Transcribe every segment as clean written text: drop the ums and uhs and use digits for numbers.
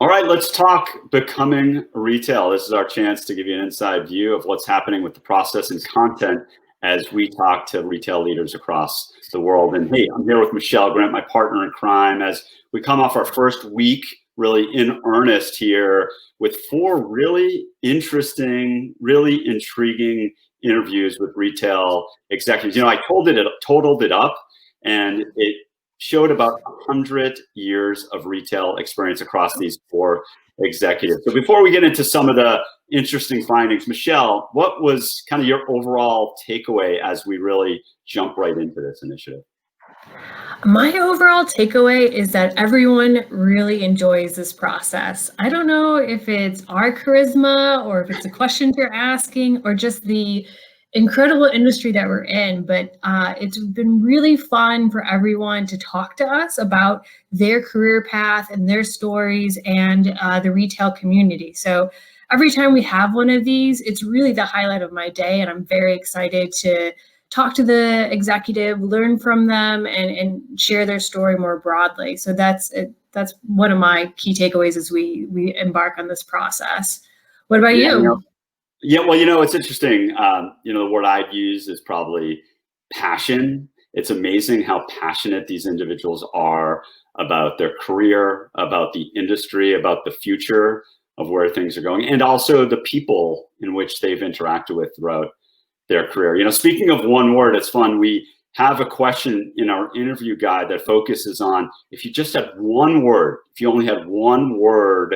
All right, let's talk becoming retail. This is our chance to give you an inside view of what's happening with the process and content as we talk to retail leaders across the world. And hey, I'm here with Michelle Grant, my partner in crime, as we come off our first week really in earnest here with four really interesting, really intriguing interviews with retail executives. I totaled it up, and it showed about 100 years of retail experience across these four executives. So before we get into some of the interesting findings, Michelle, what was kind of your overall takeaway as we really jump right into this initiative? My overall takeaway is that everyone really enjoys this process. I don't know if it's our charisma or if it's the questions you're asking or just the incredible industry that we're in, but it's been really fun for everyone to talk to us about their career path and their stories and the retail community. So every time we have one of these, it's really the highlight of my day, and I'm very excited to talk to the executive, learn from them, and share their story more broadly. So that's one of my key takeaways as we embark on this process. What about you? Well, it's interesting. The word I'd use is probably passion. It's amazing how passionate these individuals are about their career, about the industry, about the future of where things are going, and also the people in which they've interacted with throughout their career. Speaking of one word, it's fun. We have a question in our interview guide that focuses on if you just had one word, if you only had one word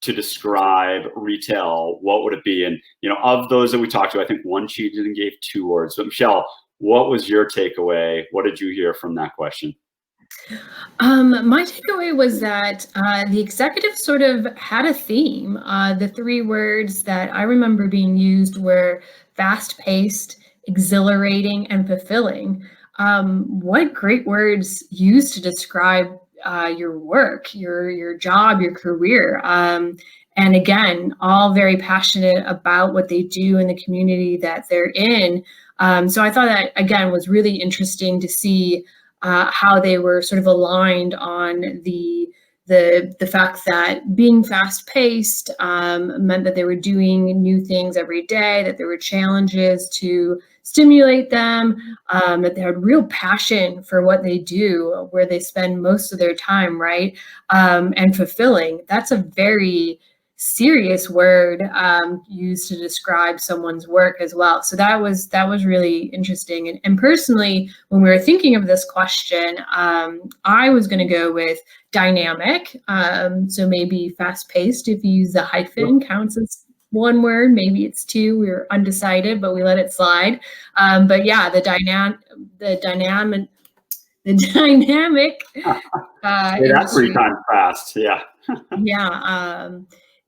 to describe retail, what would it be? And of those that we talked to, I think one cheated and gave two words. But Michelle, what was your takeaway? What did you hear from that question? My takeaway was that the executive sort of had a theme. The three words that I remember being used were fast-paced, exhilarating, and fulfilling. What great words used to describe your work, your job, your career. And again, all very passionate about what they do in the community that they're in. So I thought that, again, was really interesting to see how they were sort of aligned on the fact that being fast-paced meant that they were doing new things every day, that there were challenges to stimulate them, that they had real passion for what they do, where they spend most of their time, right? And fulfilling. That's a very serious word used to describe someone's work as well. So that was really interesting. And personally, when we were thinking of this question, I was going to go with dynamic. So maybe fast-paced, if you use the hyphen, counts as one word. Maybe it's two. We were undecided, but we let it slide. But yeah, the dynamic. Say that 3 times fast. Yeah. Yeah.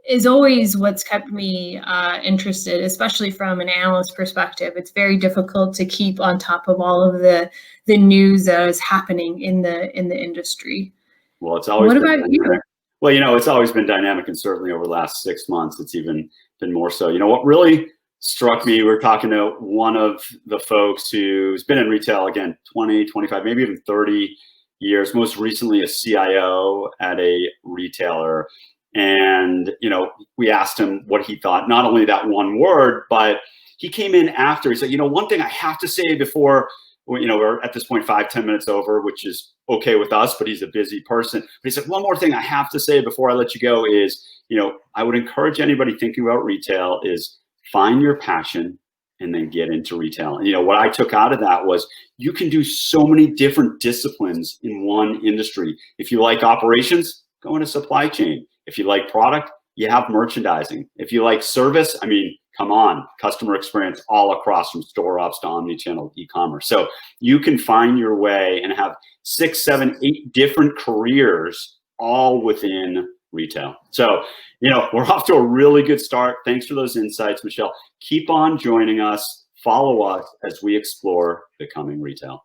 Is always what's kept me interested, especially from an analyst perspective. It's very difficult to keep on top of all of the news that is happening in the industry. Well, it's always. What about you? Well, it's always been dynamic, and certainly over the last 6 months, it's even been more so. What really struck me, we were talking to one of the folks who's been in retail, again, 20, 25, maybe even 30 years, most recently a CIO at a retailer. And, we asked him what he thought, not only that one word, but he came in after. He said, one thing I have to say before, we're at this point 5-10 minutes over, which is okay with us, but he's a busy person. But he said, one more thing I have to say before I let you go is, I would encourage anybody thinking about retail is find your passion and then get into retail. And, what I took out of that was you can do so many different disciplines in one industry. If you like operations, go into supply chain. If you like product, you have merchandising. If you like service, come on, customer experience all across from store ops to omnichannel e-commerce. So you can find your way and have 6, 7, 8 different careers all within retail. So, we're off to a really good start. Thanks for those insights, Michelle. Keep on joining us. Follow us as we explore becoming retail.